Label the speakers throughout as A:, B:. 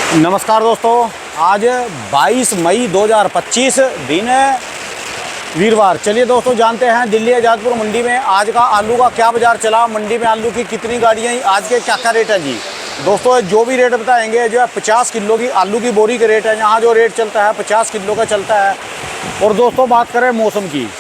A: नमस्कार दोस्तों, आज 22 मई 2025 दिन है वीरवार। चलिए दोस्तों जानते हैं दिल्ली आज़ादपुर मंडी में आज का आलू का क्या बाज़ार चला, मंडी में आलू की कितनी गाड़ियाँ, आज के क्या क्या रेट है जी। दोस्तों जो भी रेट बताएंगे जो है 50 किलो की आलू की बोरी का रेट है, यहाँ जो रेट चलता है 50 किलो का चलता है। और दोस्तों बात करें मौसम की,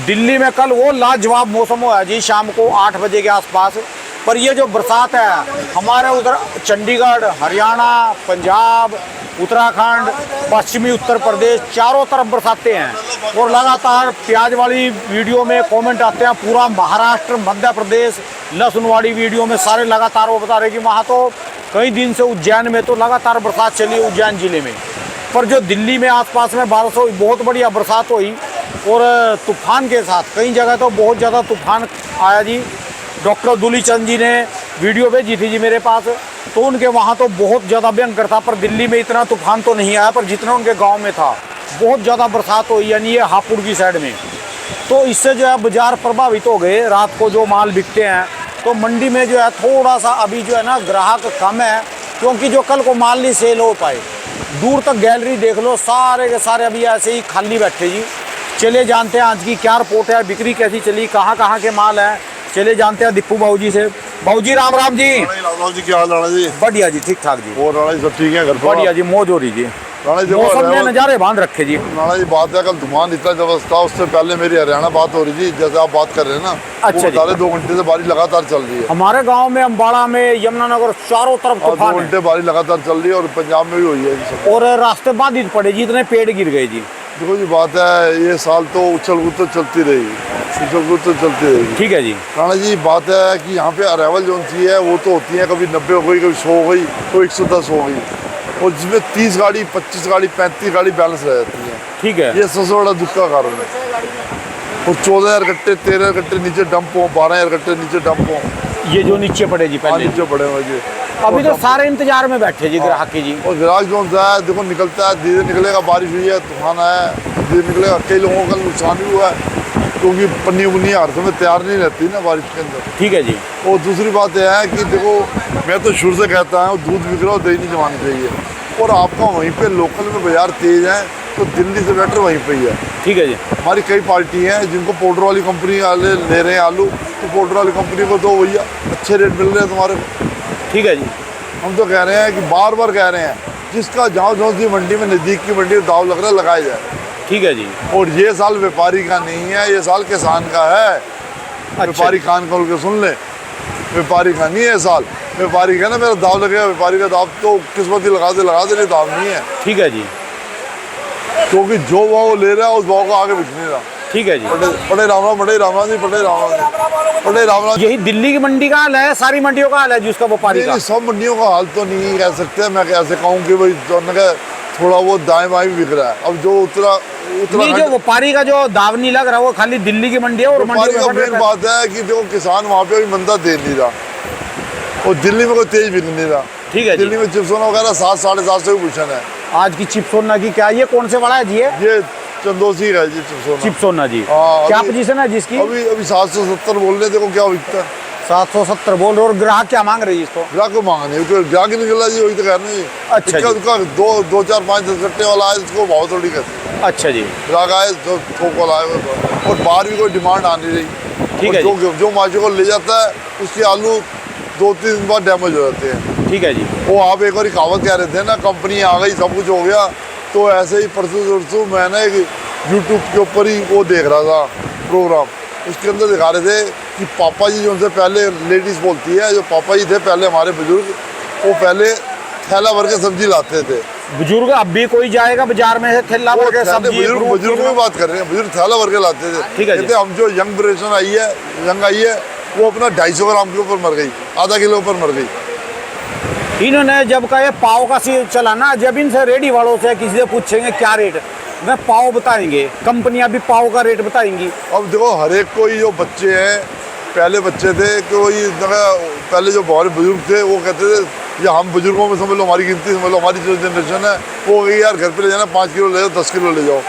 A: दिल्ली में कल वो लाजवाब मौसम हुआ है जी शाम को 8 बजे के आसपास। पर ये जो बरसात है हमारे उधर चंडीगढ़, हरियाणा, पंजाब, उत्तराखंड, पश्चिमी उत्तर प्रदेश चारों तरफ बरसातें हैं। और लगातार प्याज वाली वीडियो में कमेंट आते हैं, पूरा महाराष्ट्र, मध्य प्रदेश, लहसुन वाली वीडियो में सारे लगातार वो बता रहे कि वहाँ तो कई दिन से उज्जैन में तो लगातार बरसात चली, उज्जैन ज़िले में। पर जो दिल्ली में आसपास में बारिश हुई, बहुत बढ़िया बरसात हुई और तूफान के साथ कई जगह तो बहुत ज़्यादा तूफान आया जी। डॉक्टर दुलीचंद जी ने वीडियो भेजी थी जी मेरे पास, तो उनके वहाँ तो बहुत ज़्यादा भयंकर था। पर दिल्ली में इतना तूफान तो नहीं आया, पर जितना उनके गांव में था बहुत ज़्यादा बरसात हुई, यानी ये हापुड़ की साइड में। तो इससे जो है बाज़ार प्रभावित हो गए। रात को जो माल बिकते हैं तो मंडी में जो है थोड़ा सा अभी जो है ना ग्राहक कम है, क्योंकि जो कल को माल नहीं सेल हो पाए। दूर तक गैलरी देख लो, सारे के सारे अभी ऐसे ही खाली बैठे जी। चलिए जानते हैं आज की क्या रिपोर्ट है, बिक्री कैसी चली, कहाँ के माल है। चलिए जानते हैं दीपू बाबू जी से। बाबू जी राम राम जी।
B: राम जी, क्या हाल राणा जी?
A: बढ़िया जी, ठीक ठाक जी।
B: और राणा जी सब ठीक है घर पर?
A: बढ़िया जी, मौज हो रही जी।
B: राणा जी
A: मौसम में नज़ारे बांध रखे जी।
B: राणा जी बात है, कल तूफान इतना जबरदस्त था, उससे पहले मेरी हरियाणा बात हो रही थी, जैसे आप बात कर रहे हैं ना।
A: अच्छा जी।
B: 2 घंटे से बारिश लगातार चल रही है
A: हमारे गांव में, अम्बाड़ा में, यमुनानगर चारों तरफ
B: और 2
A: तूफान है।
B: घंटे बारिश लगातार चल रही है और पंजाब में भी हुई है ये सब।
A: और रास्ते बाधित पड़े जी, इतने पेड़ गिर गए जी।
B: देखो जी बात है, ये साल तो उछल कूद तो चलती रहेगी।
A: ठीक है जी।
B: राणा जी बात है कि यहाँ पे अराइवल जो सी है वो तो होती है, कभी 90 हो गई, कभी 100 हो गई, तो 110 हो गई, और जिसमें 30 गाड़ी, 25 गाड़ी, 35 गाड़ी बैलेंस रह जाती है।
A: ठीक है।
B: ये सबसे बड़ा दुख का कारण है। और 14,000 कट्टे, 13,000 कट्टे नीचे डंप हो, 12,000 कट्टे नीचे डंप हो,
A: ये जो नीचे पड़े जी पहले,
B: नीचे पड़े हुए जी।
A: अभी तो सारे इंतजार में बैठे जी ग्राहक की जी।
B: और ग्राहक जो है देखो निकलता है, धीरे निकलेगा, बारिश हुई है, तूफान आया है, धीरे निकलेगा। कई लोगों का नुकसान भी हुआ है, क्योंकि पन्नी उन्नी हर समय तैयार नहीं रहती ना बारिश के अंदर।
A: ठीक है जी।
B: और दूसरी बात यह है कि देखो, मैं तो शुरू से कहता हूँ दूध बिक रहा हो, दही नहीं जमानी चाहिए। और आपका वहीं पे लोकल में बाजार तेज है तो दिल्ली से बेटर वहीं पे ही है।
A: ठीक है जी।
B: हमारी कई पार्टी हैं जिनको पाउडर वाली कंपनी वाले ले रहे हैं आलू, तो पाउडर वाली कंपनी को दो भैया, अच्छे रेट मिल रहे हैं तुम्हारे को।
A: ठीक है जी।
B: हम तो कह रहे हैं कि बार बार कह रहे हैं, जिसका जहाँ सी मंडी में, नज़दीक की मंडी में दाव लग रहा है, लगाया जाए।
A: ठीक है जी।
B: और ये साल व्यापारी का नहीं है, ये साल किसान का है। व्यापारी कान खोल के सुन ले, व्यापारी का नहीं है साल। व्यापारी का ना मेरा दाव लगेगा, व्यापारी का दाव तो किस्मत ही लगा दे, नहीं दाव नहीं है।
A: ठीक है जी।
B: क्योंकि जो भाव ले रहा है उस भाव को आगे बिक नहीं रहा।
A: ठीक है जी।
B: पटे रामराम जी।
A: यही दिल्ली की मंडी का हाल है, सारी मंडियों का हाल है जिसका व्यापारी का?
B: सब मंडियों का हाल तो नहीं कह सकते। मैं कैसे कहूँ कि भाई थोड़ा वो दाएं बाएं भी बिक रहा है। अब जो उतरा
A: नहीं, जो व्यापारी का जो दाव नहीं लग रहा वो खाली दिल्ली की मंडी है। और
B: व्यापारी का मेन बात है कि देखो किसान वहाँ पे भी मंदा दे नहीं रहा, और दिल्ली में कोई तेज बिक नहीं रहा।
A: ठीक है।
B: दिल्ली में चिप्सोना वगैरह 7, 7.5 से भी पूछन है।
A: आज की चिप्सोना की क्या, ये कौन से वाला है जी?
B: ये चंदोसी है जी
A: चिप्सोना जी।
B: हाँ,
A: क्या पोजीशन है जिसकी?
B: अभी 770 बोल रहे, देखो क्या बिकता है।
A: 770 बोल रहे, और ग्राहक क्या मांग रहे हैं इसको?
B: ग्राहक को मांगने ग्राहक निकल रहा जी, वही तो कह रहे हैं।
A: अच्छा जी।
B: 2, 4, 5, 10 कट्टे वाला आए, उसको भाव थोड़ी कहते हैं।
A: अच्छा जी।
B: ग्राहक आए तो थोक वाला आए, और बाहर भी कोई डिमांड आ नहीं रही।
A: ठीक है।
B: जो मार्केट को ले जाता है उसके आलू 2-3 दिन बाद डैमेज हो जाते हैं।
A: ठीक है जी।
B: वो आप एक बार कहावत कह रहे थे ना, कंपनी आ गई सब कुछ हो गया, तो ऐसे ही परसों मैं ना एक यूट्यूब के ऊपर ही वो देख रहा था प्रोग्राम, उसके अंदर दिखा रहे थे कि पापा जी जो उनसे पहले, लेडीज़ बोलती है, जो पापा जी थे पहले हमारे बुजुर्ग, वो पहले थैला भर के सब्जी लाते थे।
A: बुजुर्ग अब भी कोई जाएगा बाजार में से थैला भर के सब्जी?
B: बुजुर्ग में बात कर रहे हैं, बुजुर्ग थैला भर के लाते थे।
A: ठीक है।
B: कहते हम जो यंग जनरेशन आई है वो अपना 250 ग्राम के ऊपर मर गई, आधा किलो ऊपर मर गई।
A: इन्होंने जब का ये पाव का सी चला ना, जब इनसे रेडी वालों से किसी से पूछेंगे क्या रेट, मैं पाव बताएंगे, कंपनियां भी पाव का रेट बताएंगी।
B: अब देखो हर एक कोई जो बच्चे हैं, पहले बच्चे थे कोई पहले जो हमारे बुजुर्ग थे वो कहते थे, या हम बुजुर्गों में समझ लो, हमारी गिनती समझ लो, हमारी जो जनरेशन है वो कही यार घर पे ले जाना 5 किलो ले जाओ, 10 किलो ले जाओ।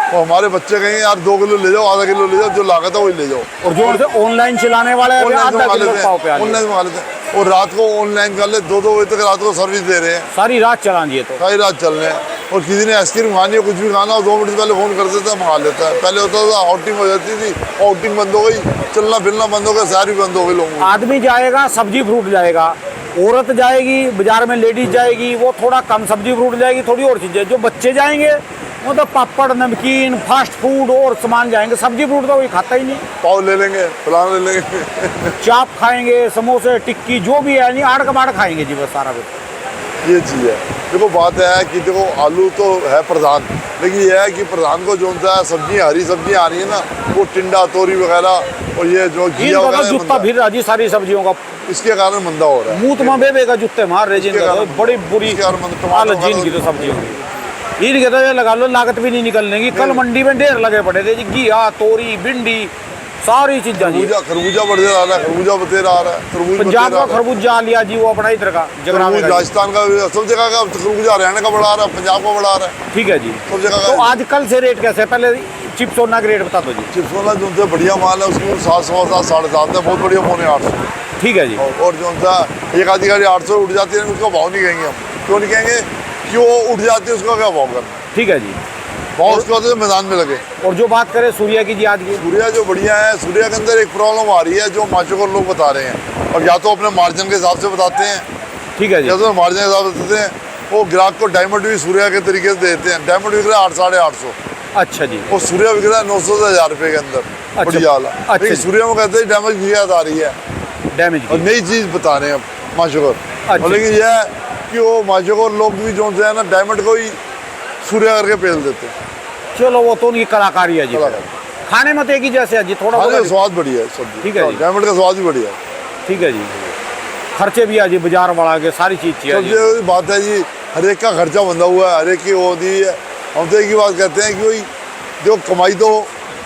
B: और हमारे बच्चे कहेंगे यार 2 किलो ले जाओ, आधा किलो ले जाओ, जो लागत है वही ले जाओ।
A: और जो ऑनलाइन चलाने वाले
B: ऑनलाइन मंगा लेते हैं। और रात को ऑनलाइन कर ले, 2-2 बजे तक रात को सर्विस दे रहे हैं,
A: सारी रात चला दिए तो।
B: सारी रात चल रहे हैं। और किसी ने आइसक्रीम खानी हो, कुछ भी खाना हो, 2 मिनट से पहले फ़ोन कर देता है, मंगा लेता है। पहले होता था आउटिंग हो जाती थी, आउटिंग बंद हो गई, चलना फिरना बंद हो गया, सैर भी बंद हो गई लोगों की।
A: आदमी जाएगा सब्जी फ्रूट जाएगा, औरत जाएगी बाजार में, लेडीज जाएगी वो थोड़ा कम सब्जी फ्रूट जाएगी, थोड़ी और चीज़ें। जो बच्चे जाएंगे वो तो पापड़ नमकीन फास्ट फूड और सामान जाएंगे, सब्जी फ्रूट तो कोई खाता ही नहीं।
B: पाव ले लेंगे, फलाना ले लेंगे।
A: चाप खाएंगे, समोसे टिक्की जो भी है नहीं, आड़ कबाड़ खाएंगे जी बस सारा कुछ।
B: ये चीज़ है। देखो बात है कि देखो आलू तो है प्रधान, लेकिन ये है कि प्रधान को जो सा सब्जियाँ, हरी सब्जियाँ आ रही है ना, वो टिंडा तोरी वगैरह और ये जो घिया
A: इनका
B: वगैरह
A: जूता फिर रहा जी सारी सब्जियों का,
B: इसके कारण मंदा हो रहा है।
A: मुंह में बेबे का जूते मार रहे जिनका तो बड़ी बुरी
B: इसके कारण टमाटर
A: हालत जी इनकी तो सब्जियों की। इनके तो ये लगा लो लागत भी नहीं निकलने की। कल मंडी में ढेर लगे पड़े थे जी, घिया तोरी भिंडी सारी चीजें जी।
B: खरबूजा बढ़ते आ रहा है, खरबूजा बतेरा आ रहा है, तरबूज
A: पंजाब का खरबूजा लिया जी, वो अपना इधर का जगरावे का।
B: राजस्थान का सब जगह का खरबूजा, हरियाणा का बढ़ा रहा है, पंजाब का बढ़ा रहा है,
A: ठीक है जी।
B: सब जगह
A: तो
B: का।
A: आज कल से रेट कैसे है? पहले चिप्स सोना के रेट बता दो जी।
B: चिप्स वाला जो उनसे बढ़िया माल है उसकी 700 750 है, बहुत बढ़िया, 750।
A: ठीक है जी।
B: और जो उनका एक आधी गाड़ी 800 उठ जाती है, उसका भाव नहीं कहेंगे हम। क्यों नहीं कहेंगे? कि वो उठ जाती है, उसका क्या भाव करना।
A: ठीक है जी।
B: भाव उसके बाद तो मैदान में लगे।
A: और जो बात करें सूर्या की जी, आज की
B: सूर्या जो बढ़िया है, सूर्या के अंदर एक प्रॉब्लम आ रही है जो माचोकर लोग बता रहे हैं, और या तो अपने मार्जिन के हिसाब से बताते हैं,
A: ठीक है जी।
B: या तो मार्जिन के हिसाब से बताते हैं। वो ग्राहक को डायमंड भी सूर्या के तरीके से देते हैं। डायमंड बिक रहा है 800 850,
A: अच्छा जी।
B: और सूर्या बिक रहा है 900 से 1000 रुपये के अंदर, बढ़िया वाला।
A: अच्छा
B: लेकिन
A: जी।
B: सूर्या में कहते हैं डैमेज की याद आ रही है,
A: डैमेज
B: और
A: की।
B: नई चीज़ बता रहे हैं माचोकर।
A: अच्छा।
B: लेकिन यह है कि वो माचोकर लोग भी जो है ना, डायमंड को ही सूर्या करके पेल देते हैं।
A: चलो वो तो उनकी कलाकारी है जी।
B: कलाकारी।
A: खाने में तो एक ही जैसे है जी, थोड़ा
B: खाने
A: बहुत
B: का स्वाद बढ़िया है सब्जी,
A: ठीक है जी।
B: डायमंड का स्वाद भी बढ़िया है।
A: ठीक है जी। खर्चे भी है जी, बाजार बढ़ा के सारी चीज चाहिए जी।
B: सबसे बात है जी, हर एक का खर्चा बंधा हुआ है, हर एक की वो होती है। हम तो एक ही बात कहते हैं कि भाई जो कमाई तो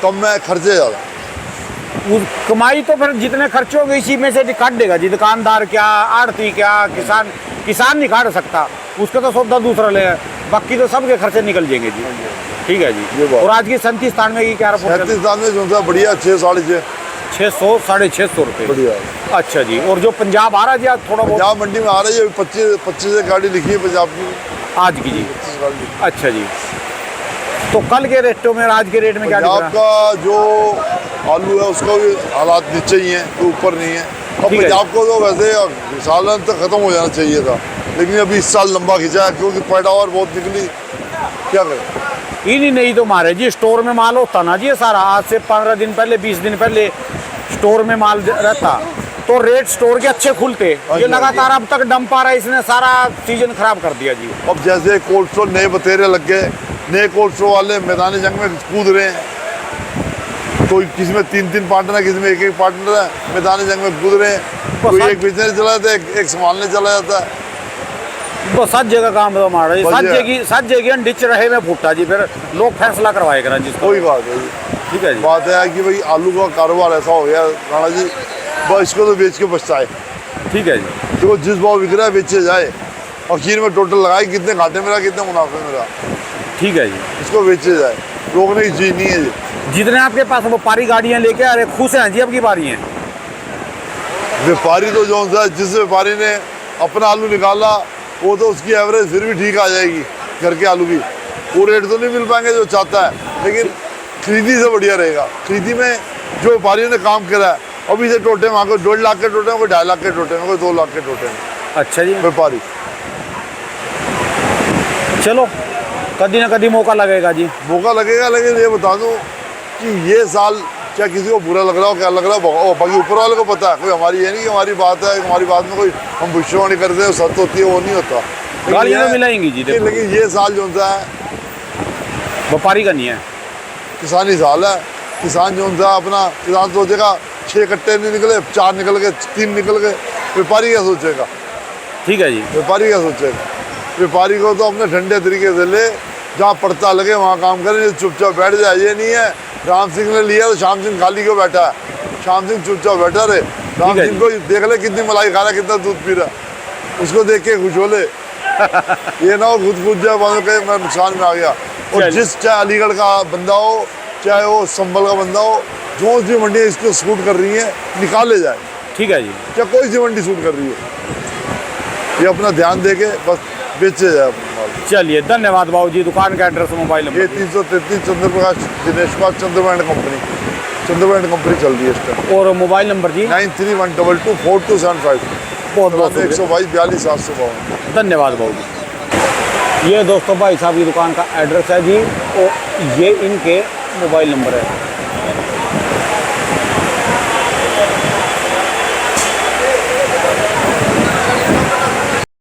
B: कम है, खर्चे ज़्यादा।
A: उस कमाई तो फिर जितने खर्चे होंगे इसी में से काट देगा जी। दुकानदार क्या, आड़ती क्या, किसान नहीं काट सकता, उसका तो सौदा दूसरा ले, बाकी तो सबके खर्चे निकल जाएंगे जी। ठीक है
B: ये
A: जी।
B: बात।
A: और आज की 37 में की क्या रिपोर्ट?
B: 37 में जो सा बढ़िया 6 साढ़े 6
A: 600 650 रुपये।
B: बढ़िया।
A: अच्छा जी। और जो पंजाब आ रहा है जी आज थोड़ा बहुत
B: पंजाब मंडी में आ रही है 25 से गाड़ी लिखी है पंजाब की,
A: आज की जी।
B: 25 गाड़ी लिखी।
A: अच्छा जी। तो कल के रेटों में और आज के रेट में क्या
B: पंजाब
A: दिख रहा है?
B: का जो आलू है उसका भी हालात नीचे ही है, तो ऊपर नहीं है। और
A: ठीक है।
B: पंजाब को तो वैसे साल तक खत्म हो जाना चाहिए था, लेकिन अभी इस साल लंबा खिंचा है क्योंकि पैदावार बहुत निकली। क्या करें?
A: इन्हीं नहीं तो मारे जी, स्टोर में माल होता ना जी ये सारा। आज से 15 दिन पहले 20 दिन पहले स्टोर में माल रहता तो रेट स्टोर के अच्छे खुलते। ये लगातार अब तक डंप आ रहा है, इसने सारा सीजन खराब कर दिया जी।
B: अब जैसे कोल्ड स्टोर नए बतेरे लग गए, नए कोल्ड स्टोर वाले मैदानी जंग में कूद रहे हैं। तो किसी में 3-3 पार्टनर है, किसी में 1-1 पार्टनर है, मैदानी जंग में कूद रहे हैं। कोई एक बिजनेस चला जाता है, एक संभालने चला जाता है।
A: बस सच जगह काम तो मारा जी।
B: बढ़िया।
A: सच जगह डिच रहे में फूटा जी, फिर लोग फैसला करवाए करा जिसको।
B: कोई बात है जी।
A: ठीक है जी।
B: बात है कि भाई आलू का कारोबार ऐसा हो गया राणा जी, बस इसको तो बेच के बचता है।
A: ठीक है जी।
B: देखो जिस भाव बिक रहा है बेचे जाए, आखिर में टोटल लगाए कितने घाटे में रहा, कितने मुनाफे में रहा,
A: ठीक है जी।
B: इसको बेचे जाए। रोकने की चीज़ नहीं है जी।
A: जितने आपके पास व्यापारी गाड़ियाँ लेके आ रहे खुश हैं जी, अब की बारी हैं।
B: व्यापारी तो जो सा जिस व्यापारी ने अपना आलू निकाला वो तो उसकी एवरेज फिर भी ठीक आ जाएगी घर के आलू की। वो रेट तो नहीं मिल पाएंगे जो चाहता है, लेकिन खरीदी से बढ़िया रहेगा। खरीदी में जो व्यापारियों ने काम करा है, अभी से टोटे में 1.5 लाख के टोटे में, कोई 2.5 लाख के टोटे में, कोई 2 लाख के टोटे में
A: अच्छा जी।
B: व्यापारी।
A: चलो कभी ना कभी मौका लगेगा जी।
B: मौका लगेगा, लेकिन ये बता दूं कि ये साल क्या किसी को बुरा लग रहा हो, क्या लग रहा हो, बाकी ऊपर वाले को पता है। कोई हमारी ये नहीं कि हमारी बात है, हमारी बात में कोई हम भविष्यवाणी करते हैं सत्य होती है, वो नहीं होता।
A: गाड़ियाँ तो मिलाएंगी जी, देखो।
B: लेकिन ये साल जो सा है
A: व्यापारी का नहीं है,
B: किसानी साल है। किसान जो सा अपना किसान सोचेगा 6 कट्टे नहीं निकले, 4 निकल गए, 3 निकल गए, व्यापारी क्या सोचेगा?
A: ठीक है जी।
B: व्यापारी क्या सोचेगा? व्यापारी को तो अपने ठंडे तरीके से ले, जहाँ पड़ता लगे वहाँ काम करे, चुपचाप बैठ जाए। ये नहीं है राम सिंह ने लिया तो श्याम सिंह खाली क्यों बैठा है, श्याम सिंह चुपचाप बैठा रहे। राम सिंह को देख ले कितनी मलाई खा रहा है, कितना दूध पी रहा है, उसको देख के खुश हो ले। ये ना हो खुद जाए बाद में कहे मैं नुकसान में आ गया। और जिस चाहे अलीगढ़ का बंदा हो, चाहे वो संभल का बंदा हो, जो भी मंडियाँ इसको सूट कर रही हैं निकाले जाए।
A: ठीक है जी।
B: क्या कोई सी मंडी सूट कर रही है, ये अपना ध्यान दे के बस बेचे जाए अपना माल।
A: चलिए धन्यवाद बाबू जी। दुकान का एड्रेस मोबाइल
B: ये
A: नंबर
B: 333 चंद्रप्रकाश दिनेश पास चंद्रमा एंड कंपनी चल रही है इस टाइम।
A: और मोबाइल नंबर जी
B: 9312242755।
A: बहुत बहुत
B: 122 42 752।
A: धन्यवाद बाबू जी। ये दोस्तों भाई साहब की दुकान का एड्रेस है जी और ये इनके मोबाइल नंबर है।